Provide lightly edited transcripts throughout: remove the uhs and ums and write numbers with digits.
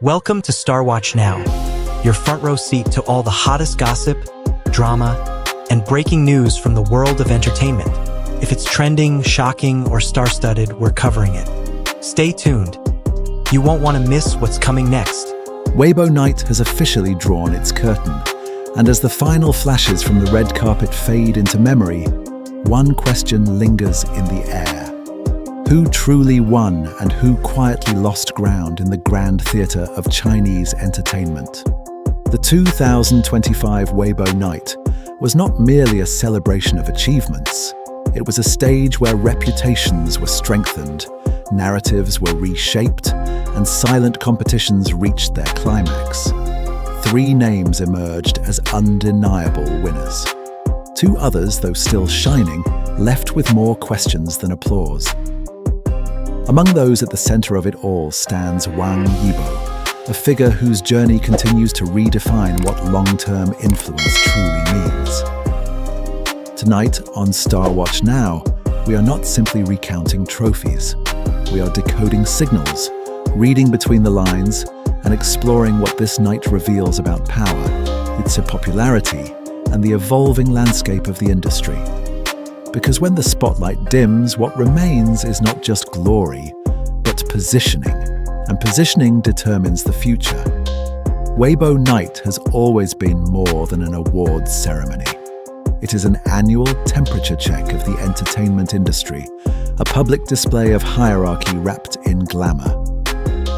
Welcome to StarWatch Now, your front row seat to all the hottest gossip, drama, and breaking news from the world of entertainment. If it's trending, shocking, or star-studded, we're covering it. Stay tuned. You won't want to miss what's coming next. Weibo Night has officially drawn its curtain, and as the final flashes from the red carpet fade into memory, one question lingers in the air. Who truly won and who quietly lost ground in the grand theatre of Chinese entertainment? The 2025 Weibo Night was not merely a celebration of achievements. It was a stage where reputations were strengthened, narratives were reshaped, and silent competitions reached their climax. 3 names emerged as undeniable winners. 2 others, though still shining, left with more questions than applause. Among those at the center of it all stands Wang Yibo, a figure whose journey continues to redefine what long-term influence truly means. Tonight on StarWatch Now, we are not simply recounting trophies. We are decoding signals, reading between the lines, and exploring what this night reveals about power, its popularity, and the evolving landscape of the industry. Because when the spotlight dims, what remains is not just glory, but positioning. And positioning determines the future. Weibo Night has always been more than an awards ceremony. It is an annual temperature check of the entertainment industry, a public display of hierarchy wrapped in glamour.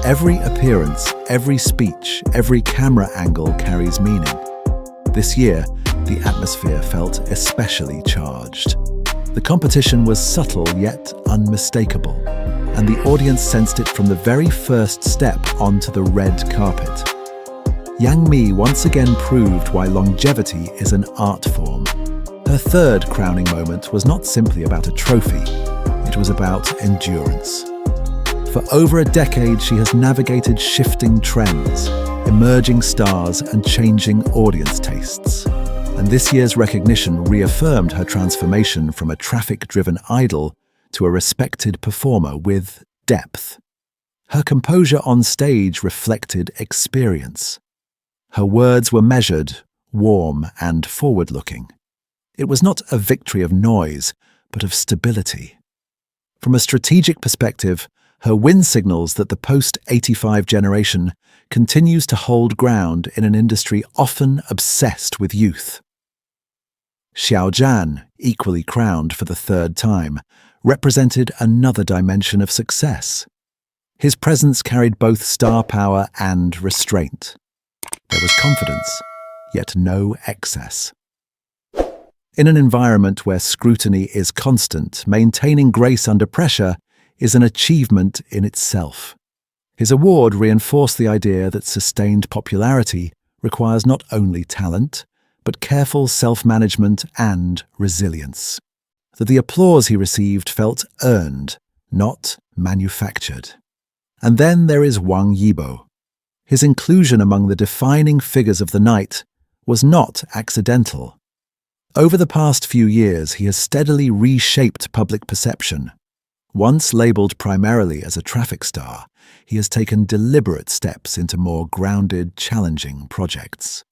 Every appearance, every speech, every camera angle carries meaning. This year, the atmosphere felt especially charged. The competition was subtle yet unmistakable, and the audience sensed it from the very first step onto the red carpet. Yang Mi once again proved why longevity is an art form. Her third crowning moment was not simply about a trophy, it was about endurance. For over a decade, she has navigated shifting trends, emerging stars, and changing audience tastes. And this year's recognition reaffirmed her transformation from a traffic-driven idol to a respected performer with depth. Her composure on stage reflected experience. Her words were measured, warm, and forward-looking. It was not a victory of noise, but of stability. From a strategic perspective, her win signals that the post-85 generation continues to hold ground in an industry often obsessed with youth. Zhan, equally crowned for the 3rd time, represented another dimension of success. His presence carried both star power and restraint. There was confidence, yet no excess. In an environment where scrutiny is constant, maintaining grace under pressure is an achievement in itself. His award reinforced the idea that sustained popularity requires not only talent, but careful self-management and resilience. That the applause he received felt earned, not manufactured. And then there is Wang Yibo. His inclusion among the defining figures of the night was not accidental. Over the past few years, he has steadily reshaped public perception. Once labelled primarily as a traffic star, he has taken deliberate steps into more grounded, challenging projects.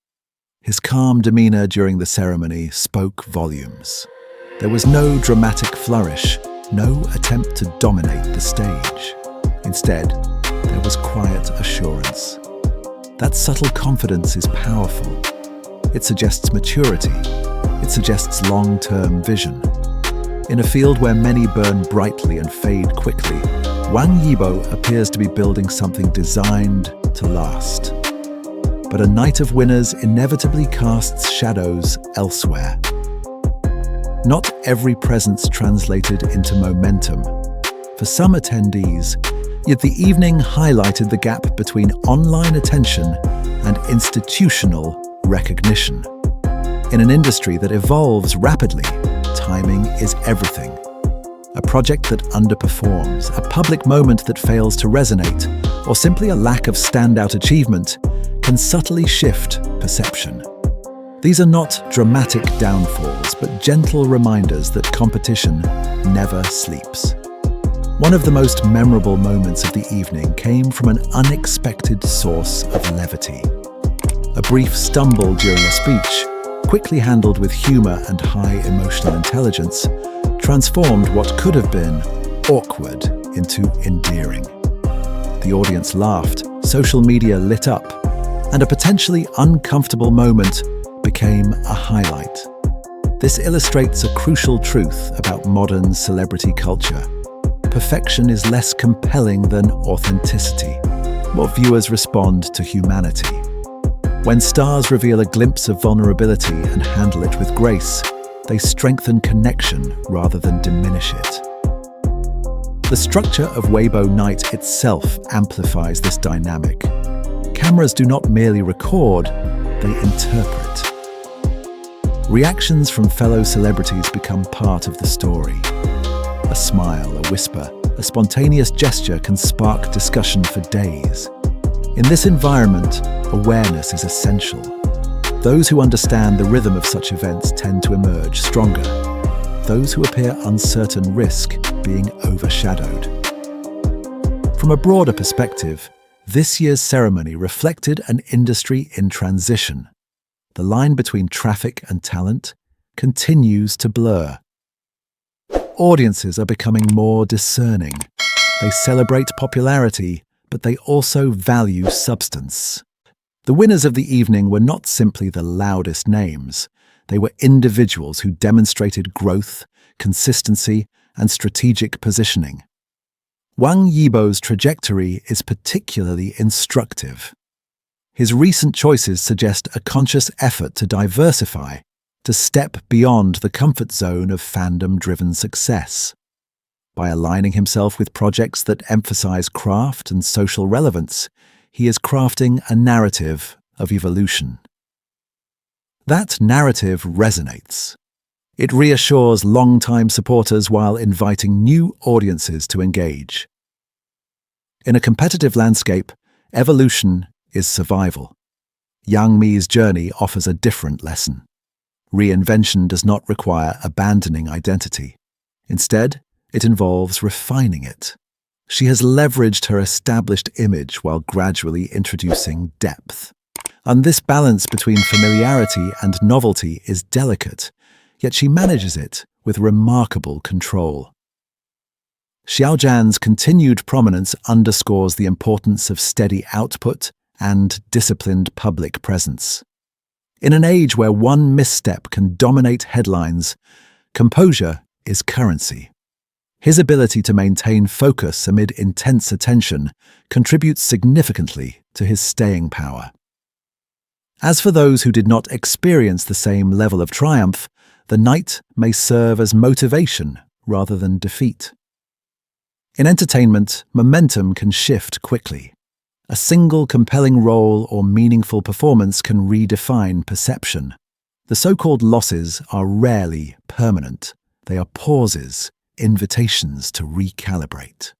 His calm demeanour during the ceremony spoke volumes. There was no dramatic flourish, no attempt to dominate the stage. Instead, there was quiet assurance. That subtle confidence is powerful. It suggests maturity. It suggests long-term vision. In a field where many burn brightly and fade quickly, Wang Yibo appears to be building something designed to last. But a night of winners inevitably casts shadows elsewhere. Not every presence translated into momentum. For some attendees, yet the evening highlighted the gap between online attention and institutional recognition. In an industry that evolves rapidly, timing is everything. A project that underperforms, a public moment that fails to resonate, or simply a lack of standout achievement can subtly shift perception. These are not dramatic downfalls, but gentle reminders that competition never sleeps. One of the most memorable moments of the evening came from an unexpected source of levity. A brief stumble during a speech, quickly handled with humor and high emotional intelligence, transformed what could have been awkward into endearing. The audience laughed, social media lit up, and a potentially uncomfortable moment became a highlight. This illustrates a crucial truth about modern celebrity culture. Perfection is less compelling than authenticity. What viewers respond to humanity. When stars reveal a glimpse of vulnerability and handle it with grace, they strengthen connection rather than diminish it. The structure of Weibo Night itself amplifies this dynamic. Cameras do not merely record, they interpret. Reactions from fellow celebrities become part of the story. A smile, a whisper, a spontaneous gesture can spark discussion for days. In this environment, awareness is essential. Those who understand the rhythm of such events tend to emerge stronger. Those who appear uncertain risk being overshadowed. From a broader perspective, this year's ceremony reflected an industry in transition. The line between traffic and talent continues to blur. Audiences are becoming more discerning. They celebrate popularity, but they also value substance. The winners of the evening were not simply the loudest names. They were individuals who demonstrated growth, consistency, and strategic positioning. Wang Yibo's trajectory is particularly instructive. His recent choices suggest a conscious effort to diversify, to step beyond the comfort zone of fandom-driven success. By aligning himself with projects that emphasize craft and social relevance, he is crafting a narrative of evolution. That narrative resonates. It reassures long-time supporters while inviting new audiences to engage. In a competitive landscape, evolution is survival. Yang Mi's journey offers a different lesson. Reinvention does not require abandoning identity. Instead, it involves refining it. She has leveraged her established image while gradually introducing depth. And this balance between familiarity and novelty is delicate, yet she manages it with remarkable control. Zhan's continued prominence underscores the importance of steady output and disciplined public presence. In an age where one misstep can dominate headlines, composure is currency. His ability to maintain focus amid intense attention contributes significantly to his staying power. As for those who did not experience the same level of triumph, the night may serve as motivation rather than defeat. In entertainment, momentum can shift quickly. A single compelling role or meaningful performance can redefine perception. The so-called losses are rarely permanent. They are pauses, invitations to recalibrate.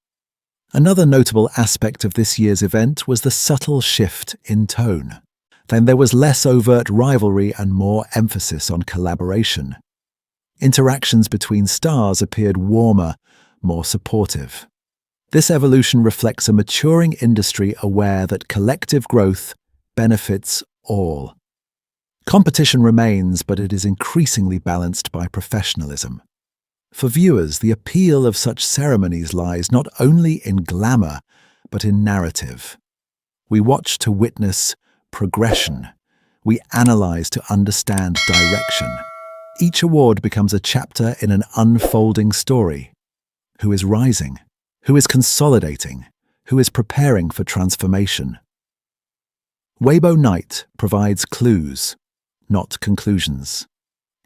Another notable aspect of this year's event was the subtle shift in tone. Then there was less overt rivalry and more emphasis on collaboration. Interactions between stars appeared warmer, more supportive. This evolution reflects a maturing industry aware that collective growth benefits all. Competition remains, but it is increasingly balanced by professionalism. For viewers, the appeal of such ceremonies lies not only in glamour, but in narrative. We watch to witness progression. We analyze to understand direction. Each award becomes a chapter in an unfolding story. Who is rising? Who is consolidating? Who is preparing for transformation? Weibo Night provides clues, not conclusions.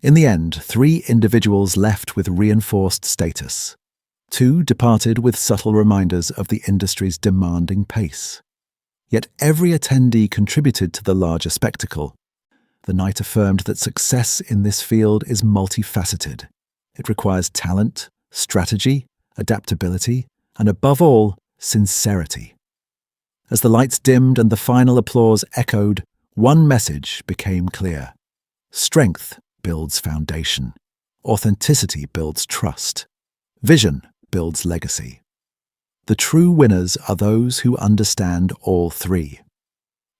In the end, 3 individuals left with reinforced status. 2 departed with subtle reminders of the industry's demanding pace. Yet every attendee contributed to the larger spectacle. The night affirmed that success in this field is multifaceted. It requires talent, strategy, adaptability, and above all, sincerity. As the lights dimmed and the final applause echoed, one message became clear. Strength builds foundation. Authenticity builds trust. Vision builds legacy. The true winners are those who understand all three.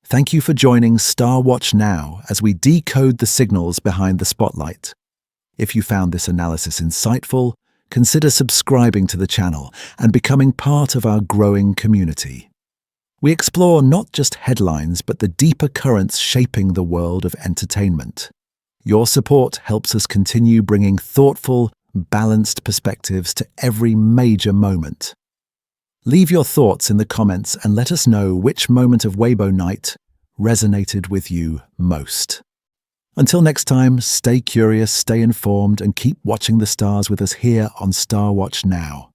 Thank you for joining StarWatch Now as we decode the signals behind the spotlight. If you found this analysis insightful, consider subscribing to the channel and becoming part of our growing community. We explore not just headlines but the deeper currents shaping the world of entertainment. Your support helps us continue bringing thoughtful, balanced perspectives to every major moment. Leave your thoughts in the comments and let us know which moment of Weibo Night resonated with you most. Until next time, stay curious, stay informed, and keep watching the stars with us here on StarWatch Now.